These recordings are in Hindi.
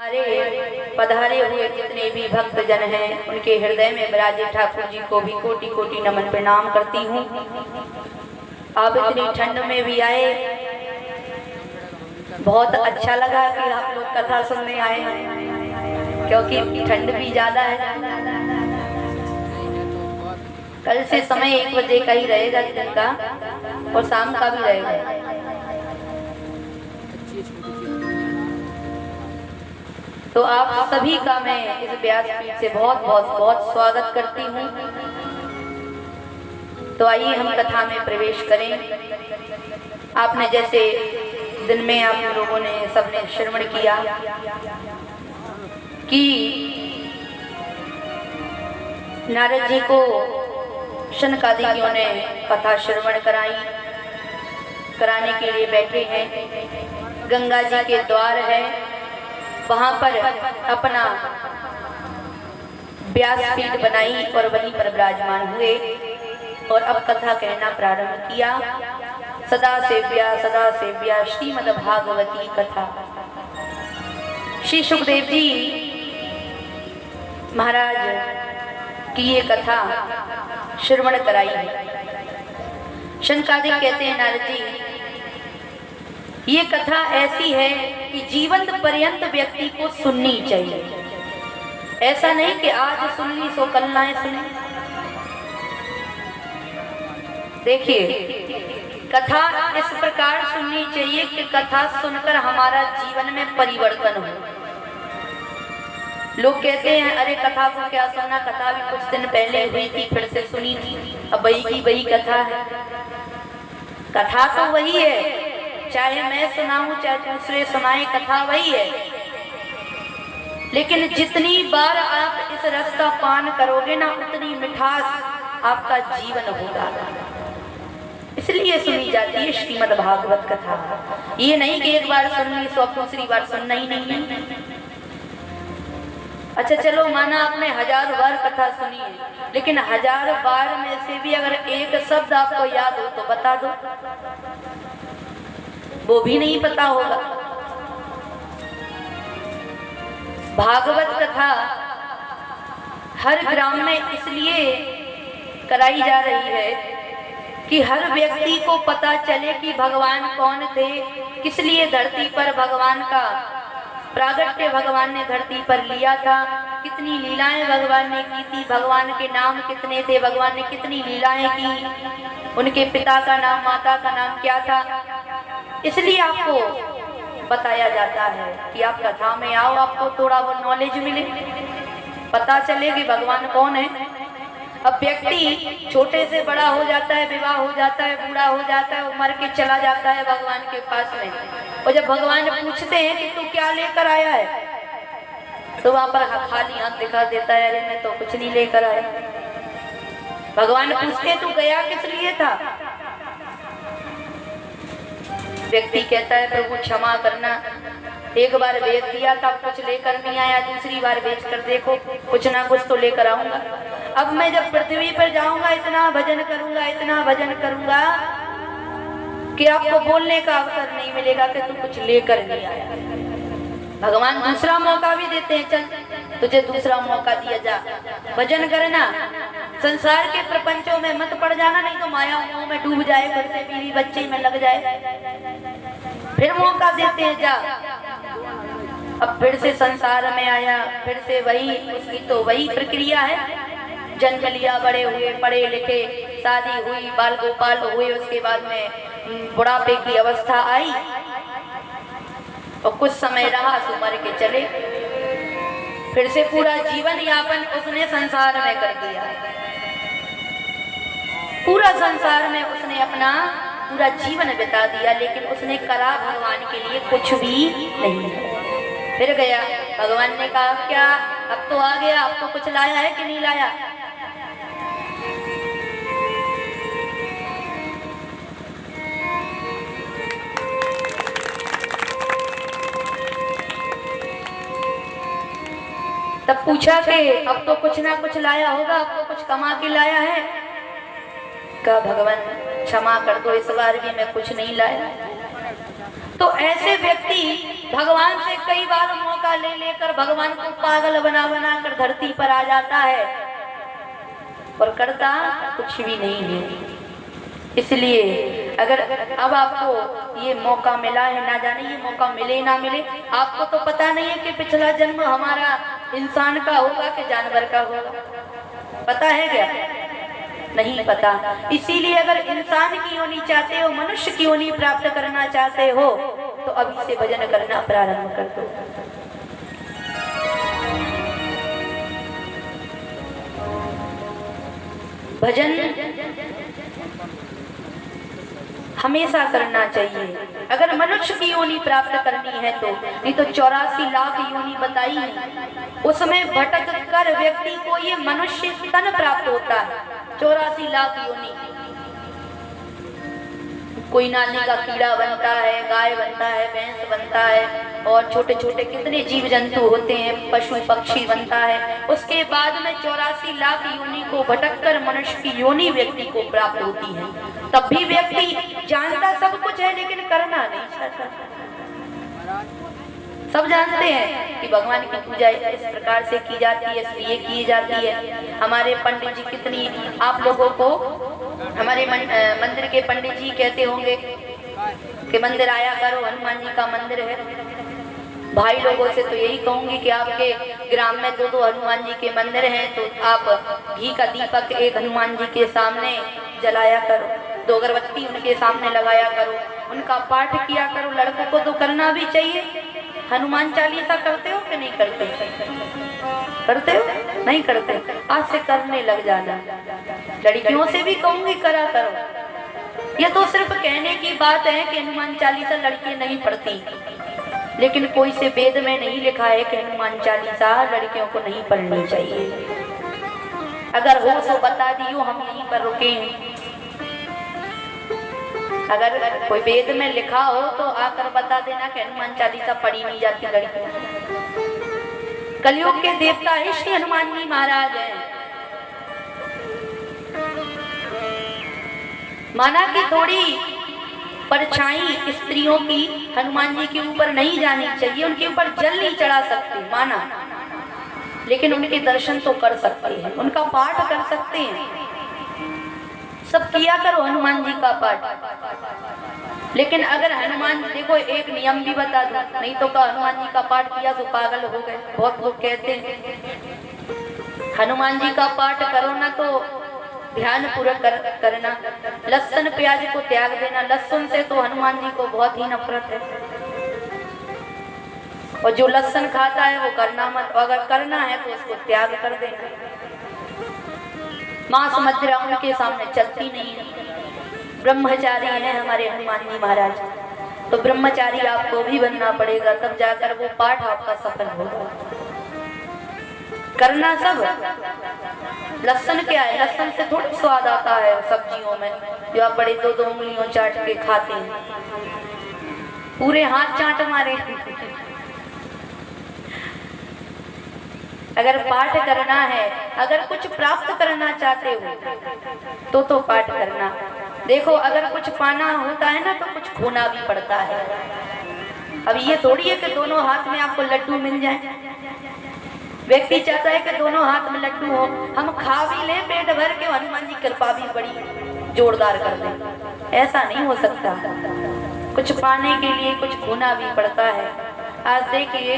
हमारे पधारे हुए जितने भी भक्त जन हैं उनके हृदय में विराजे ठाकुर जी को भी कोटि कोटि नमन प्रणाम करती हूँ। आप इतनी ठंड में भी आए, बहुत अच्छा लगा कि आप लोग कथा सुनने आए हैं, क्योंकि ठंड भी ज्यादा है। कल से समय 1 बजे का ही रहेगा दिन का, और शाम का भी रहेगा। तो आप सभी का मैं इस व्यासपीठ से बहुत बहुत बहुत स्वागत करती हूँ। तो आइए हम कथा में प्रवेश करें। आपने जैसे दिन में आप लोगों ने सबने श्रवण किया कि नारद जी को शनकादिकों ने कथा श्रवण कराने के लिए बैठे हैं। गंगा जी के द्वार है, वहां पर अपना व्यासपीठ बनाई और वहीं पर विराजमान हुए और अब कथा कहना प्रारंभ किया। सदा सेव्या श्रीमद् भागवती कथा। श्री सुखदेव जी महाराज की ये कथा श्रवण कराई है। शनकादिक कहते हैं नारद जी, ये कथा ऐसी है कि जीवन पर्यंत व्यक्ति को सुननी चाहिए। ऐसा नहीं कि आज सुन ली सो कल ना सुने। देखिए, कथा इस प्रकार सुननी चाहिए कि कथा सुनकर हमारा जीवन में परिवर्तन हो। लोग कहते हैं अरे कथा को क्या सुनना, कथा भी कुछ दिन पहले हुई थी फिर से सुनी थी, अब वही की वही कथा है। कथा तो वही है, चाहे मैं सुनाऊं चाहे दूसरे सुनाए, कथा वही है। लेकिन जितनी बार आप इस रस का पान करोगे ना, उतनी मिठास आपका जीवन होगा। इसलिए सुनी जाती है श्रीमद् भागवत कथा। ये नहीं कि एक बार सुन ली सो अब दूसरी बार सुनना ही नहीं है। अच्छा चलो, माना आपने 1000 बार कथा सुनी है, लेकिन 1000 बार में से भी अगर एक शब्द आपको याद हो तो बता दो, वो भी नहीं पता होगा। भागवत कथा हर ग्राम में इसलिए कराई जा रही है कि हर व्यक्ति को पता चले कि भगवान कौन थे, किस लिए धरती पर भगवान का प्रागट्य भगवान ने धरती पर लिया था, कितनी लीलाएं भगवान ने की थी, भगवान के नाम कितने थे, भगवान ने कितनी लीलाएं की, उनके पिता का नाम माता का नाम क्या था। इसलिए आपको बताया जाता है कि आप कथा में आओ, आपको थोड़ा वो नॉलेज मिले, पता चले कि भगवान कौन है। अब व्यक्ति छोटे से बड़ा हो जाता है, विवाह हो जाता है, बूढ़ा हो जाता है, मर के चला जाता है भगवान के पास में, और जब भगवान पूछते हैं कि तू क्या लेकर आया है, तो वहां पर खाली हाथ दिखा देता है, अरे मैं तो कुछ नहीं लेकर आया। भगवान पूछते तू गया किस लिए था, व्यक्ति कहता है प्रभु क्षमा करना, एक बार बेच दिया था, कुछ लेकर नहीं आया, दूसरी बार बेच कर देखो, कुछ ना कुछ तो लेकर आऊंगा। अब मैं जब पृथ्वी पर जाऊंगा इतना भजन करूंगा, इतना भजन करूंगा कि आपको बोलने का अवसर नहीं मिलेगा कि तू कुछ लेकर नहीं आया। भगवान दूसरा मौका भी देते हैं, चल तुझे दूसरा मौका दिया जा, भजन करना, संसार के प्रपंचों में मत पड़ जाना, नहीं तो माया में डूब जाए, फिर से बीवी बच्चे में लग जाए। फिर मौका देते हैं, जा अब फिर से संसार में आया, फिर से वही, उसकी तो वही प्रक्रिया है। जन्म लिया, बड़े हुए, पढ़े लिखे, शादी हुई, बाल गोपाल हुए, उसके बाद में बुढ़ापे की अवस्था आई और कुछ समय रहा सो मर के चले। फिर से पूरा जीवन यापन उसने संसार में कर दिया, पूरा संसार में उसने अपना पूरा जीवन बिता दिया, लेकिन उसने करा भगवान के लिए कुछ भी नहीं। फिर गया, भगवान ने कहा क्या अब तो आ गया, अब तो कुछ लाया है कि नहीं लाया। तब पूछा कि अब तो कुछ ना कुछ लाया होगा, अब तो कुछ कमा के लाया है। कहा भगवान क्षमा कर दो, इस बार भी मैं कुछ नहीं लाया। तो ऐसे व्यक्ति भगवान से कई बार मौका ले लेकर भगवान को पागल बना बना कर धरती पर आ जाता है और करता कुछ भी नहीं है। इसलिए अगर अब आपको ये मौका मिला है, ना जाने ये मौका मिले ना मिले, आपको तो पता नहीं है कि पिछला जन्म हमारा इंसान का होगा कि जानवर का होगा, पता है क्या? नहीं पता। इसीलिए अगर इंसान की योनि चाहते हो, मनुष्य की योनि प्राप्त करना चाहते हो, तो अभी से भजन करना प्रारंभ कर दो। भजन हमेशा करना चाहिए। अगर मनुष्य की योनि प्राप्त करनी है तो, नहीं तो 84 लाख योनि बताई है, उसमें भटक कर व्यक्ति को ये मनुष्य तन प्राप्त होता है। 84 लाख योनि, कोई नाली का कीड़ा बनता है, गाय बनता है, भैंस बनता है, और छोटे छोटे कितने जीव जंतु होते हैं, पशु पक्षी बनता है। उसके बाद में 84 लाख योनि को भटक कर मनुष्य की योनि व्यक्ति को प्राप्त होती है। तब भी व्यक्ति जानता सब कुछ है लेकिन करना नहीं चाहता। सब जानते हैं कि भगवान की पूजा इस प्रकार से की जाती है, इसलिए की जाती है। हमारे पंडित जी कितनी, आप लोगों को हमारे मंदिर के पंडित जी कहते होंगे कि मंदिर आया करो, हनुमान जी का मंदिर है। भाई लोगों से तो यही कहूंगी कि आपके ग्राम में 2-2 हनुमान जी के मंदिर हैं, तो आप घी का दीपक एक हनुमान जी के सामने जलाया करो, 2 अगरबत्ती उनके सामने लगाया करो, उनका पाठ किया करो। लड़कों को तो करना भी चाहिए। हनुमान चालीसा करते हो कि नहीं करते? करते हो? नहीं करते? आज से करने लग जाना। लड़कियों से भी कहूंगी करा करो। ये तो सिर्फ कहने की बात है कि हनुमान चालीसा लड़कियां नहीं पढ़ती, लेकिन कोई से वेद में नहीं लिखा है कि हनुमान चालीसा लड़कियों को नहीं पढ़नी चाहिए। अगर हो तो बता दियो, हम यहीं पर रुके हैं। अगर कोई वेद में लिखा हो तो आकर बता देना कि हनुमान चालीसा पढ़ी नहीं जाती लड़कियों। कलयुग के देवता ही श्री हनुमान जी महाराज हैं। माना कि थोड़ी परछाई स्त्रियों की हनुमान जी के ऊपर नहीं जानी चाहिए, उनके ऊपर जल नहीं चढ़ा सकते, माना, लेकिन उनके दर्शन तो कर सकते हैं, उनका पाठ कर सकते हैं। सब किया करो हनुमान जी का पाठ। लेकिन अगर हनुमान, देखो एक नियम भी बता दूं, नहीं तो का हनुमान जी का पाठ किया तो पागल हो गए। बहुत लोग कहते हैं हनुमान जी का पाठ करो ना तो ध्यान पूर्वक करना, लहसुन प्याज को त्याग देना। लहसुन से तो हनुमान जी को बहुत ही नफरत है, और जो लहसुन खाता है वो करना मत, अगर करना है तो उसको त्याग कर देना। मांस मदिरा उनके सामने चलती नहीं है। ब्रह्मचारी हैं हमारे हनुमान जी महाराज, तो ब्रह्मचारी आपको भी बनना पड़ेगा, तब जाकर वो पाठ आपका सफल होगा। करना सब। लहसुन क्या है? लहसुन से थोड़ा स्वाद आता है सब्जियों में, जो आप बड़े 2-2 उंगलियों चाट के खाते हैं, पूरे हाथ चाट मारे। अगर पाठ करना है, अगर कुछ प्राप्त करना चाहते हो तो पाठ करना। देखो अगर कुछ पाना होता है ना तो कुछ खोना भी पड़ता है। अब ये थोड़ी है कि दोनों हाथ में आपको लड्डू मिल जाए। व्यक्ति चाहता है कि दोनों हाथ में लड्डू हो, हम खा भी लें पेट भर के, हनुमान जी कृपा भी बड़ी जोरदार कर दें, ऐसा नहीं हो सकता। कुछ पाने के लिए कुछ खोना भी पड़ता है। आज देखिए,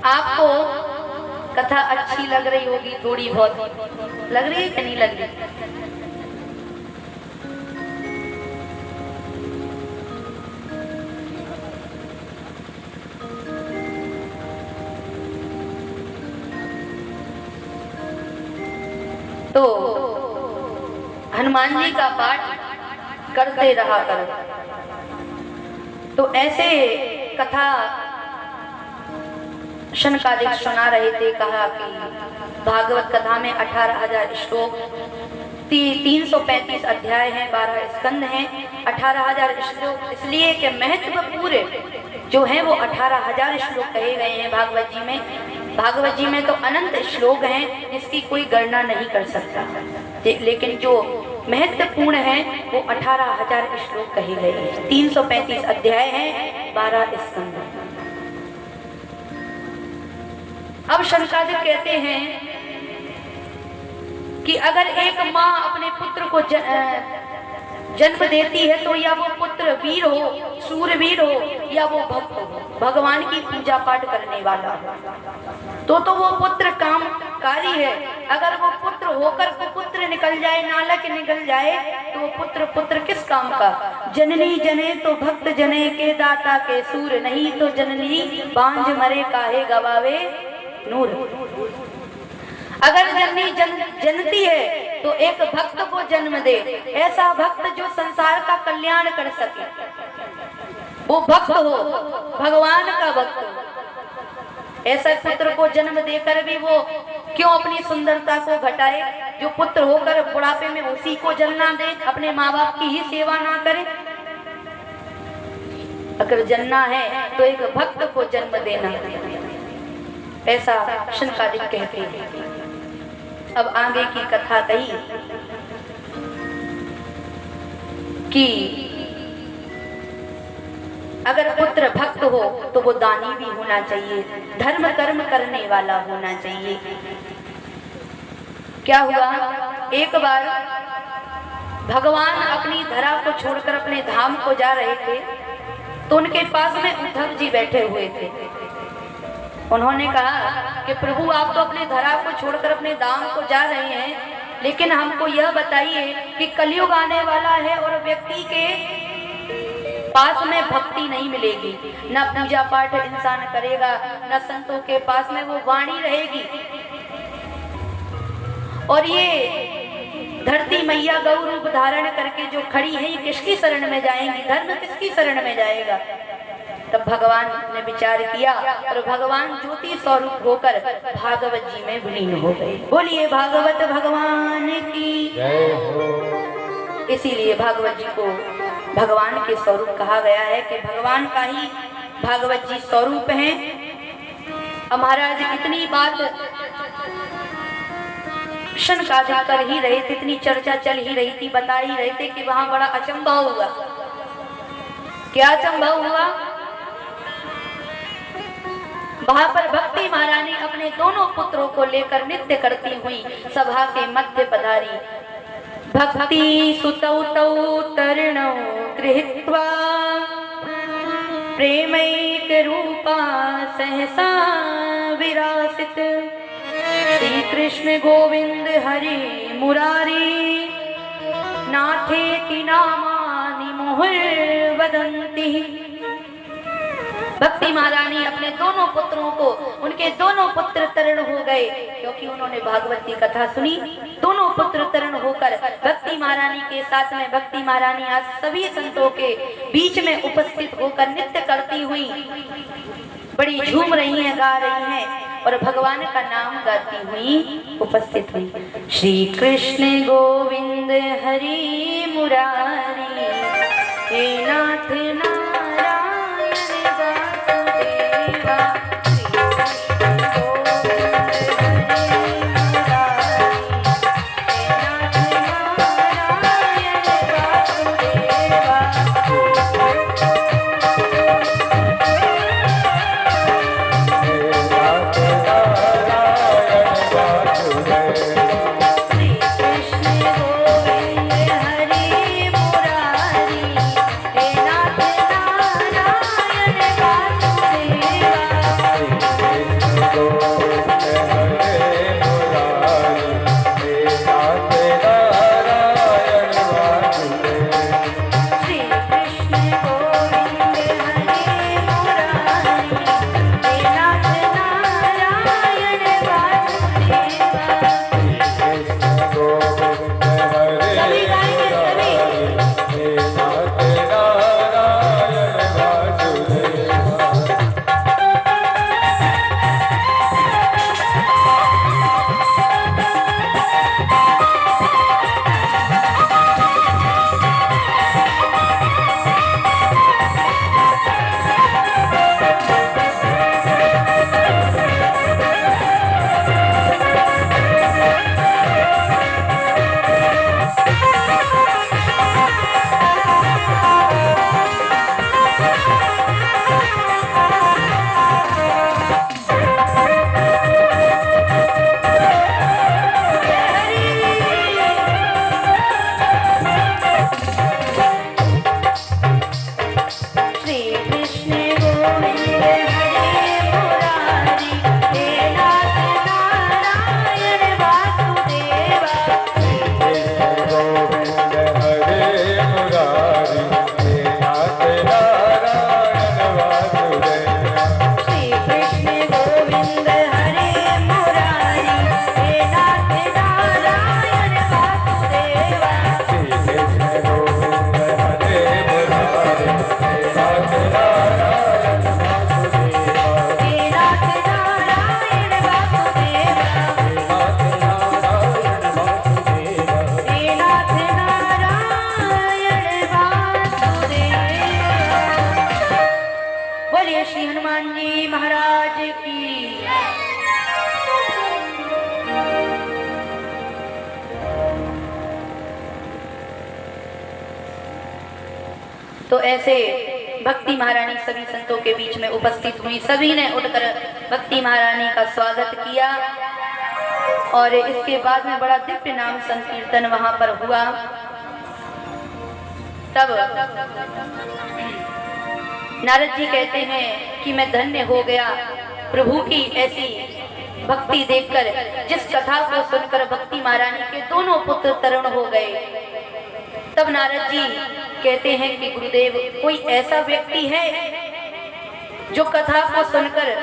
आपको कथा अच्छी लग रही होगी, थोड़ी बहुत लग रही है कि नहीं लग रही? तो हनुमान जी का पाठ करते रहा करो। तो ऐसे कथा शनकादिक सुना रहे थे। कहा कि भागवत कथा में 18,000 श्लोक, 335 अध्याय हैं, 12 स्कंद हैं, 18,000 श्लोक इसलिए कि महत्व पूरे जो हैं वो 18,000 श्लोक कहे गए हैं भागवत जी में। भागवत जी में तो अनंत श्लोक हैं जिसकी कोई गणना नहीं कर सकता, लेकिन जो महत्वपूर्ण हैं वो 18,000 श्लोक कहे गए हैं। 335 अध्याय हैं, 12 स्कंद। अब शनकादिक कहते हैं कि अगर एक माँ अपने पुत्र को जन्म देती है तो या वो पुत्र वीर हो, सूरवीर हो, या वो भक्त हो, भगवान की पूजा पाठ करने वाला हो, तो वो पुत्र कामकारी है। अगर वो पुत्र होकर कुपुत्र निकल जाए, नालक निकल जाए, तो वो पुत्र किस काम का। जननी जने तो भक्त जने के दाता के सूर, नहीं तो जननी बांझ मरे काहे गवावे नूर। अगर जननी जनती है तो एक भक्त को जन्म दे, ऐसा भक्त जो संसार का कल्याण कर सके, वो भक्त हो, भगवान का भक्त हो। ऐसा पुत्र को जन्म देकर भी वो क्यों अपनी सुंदरता को घटाए। जो पुत्र होकर बुढ़ापे में उसी को जलना दे, अपने माँ बाप की ही सेवा ना करे। अगर जन्ना है तो एक भक्त को जन्म देना, ऐसा शनकादिक कहते हैं। अब आगे की कथा कही कि अगर पुत्र भक्त हो तो वो दानी भी होना चाहिए, धर्म कर्म करने वाला होना चाहिए। क्या हुआ, एक बार भगवान अपनी धरा को छोड़कर अपने धाम को जा रहे थे, तो उनके पास में उद्धव जी बैठे हुए थे। उन्होंने कहा कि प्रभु आप तो अपने धरा को छोड़कर अपने धाम को जा रहे हैं, लेकिन हमको यह बताइए कि कलयुग आने वाला है और व्यक्ति के पास में भक्ति नहीं मिलेगी, न पूजा पाठ इंसान करेगा, न संतों के पास में वो वाणी रहेगी, और ये धरती मैया गौ रूप धारण करके जो खड़ी है, ये किसकी शरण में जाएंगी, धर्म किसकी शरण में जाएगा। तब भगवान ने विचार किया और भगवान ज्योति स्वरूप होकर भागवत जी में विलीन हो गए। बोलिए भागवत भगवान की जय हो। इसीलिए भागवत जी को भगवान के स्वरूप कहा गया है कि भगवान का ही भागवत जी स्वरूप हैं। अब महाराज इतनी बात शनकादिक कर ही रहे थे, इतनी चर्चा चल ही रही थी, बता ही रहे थे कि वहां बड़ा अचंभा हुआ। क्या अचंभा हुआ, वहां पर भक्ति महारानी अपने दोनों पुत्रों को लेकर नृत्य करती हुई सभा के मध्य पधारी। भक्ति सुतौ तौ तरणौ गृहीत्वा प्रेमैक रूपा सहसा विरासित। श्री कृष्ण गोविंद हरि मुरारी नाथेति नामानि मुहुर्वदन्ति। भक्ति महारानी अपने दोनों पुत्रों को, उनके दोनों पुत्र तरण हो गए क्योंकि उन्होंने भागवत की कथा सुनी। दोनों पुत्र तरण होकर भक्ति महारानी के साथ में भक्ति महारानी आज सभी संतों के बीच में उपस्थित होकर नृत्य करती हुई बड़ी झूम रही हैं, गा रही हैं और भगवान का नाम गाती हुई उपस्थित हुई। श्री कृष्ण गोविंद हरि मुरारी हे नाथ हे नाथ तो ऐसे भक्ति महारानी सभी संतों के बीच में उपस्थित हुई। सभी ने उठकर भक्ति महारानी का स्वागत किया और इसके बाद में बड़ा दिव्य नाम संकीर्तन वहां पर हुआ। तब नारद जी कहते हैं कि मैं धन्य हो गया प्रभु की ऐसी भक्ति देखकर, जिस कथा को सुनकर भक्ति महारानी के दोनों पुत्र तरुण हो गए। तब नारद जी कहते हैं कि गुरुदेव, कोई ऐसा व्यक्ति है जो कथा को सुनकर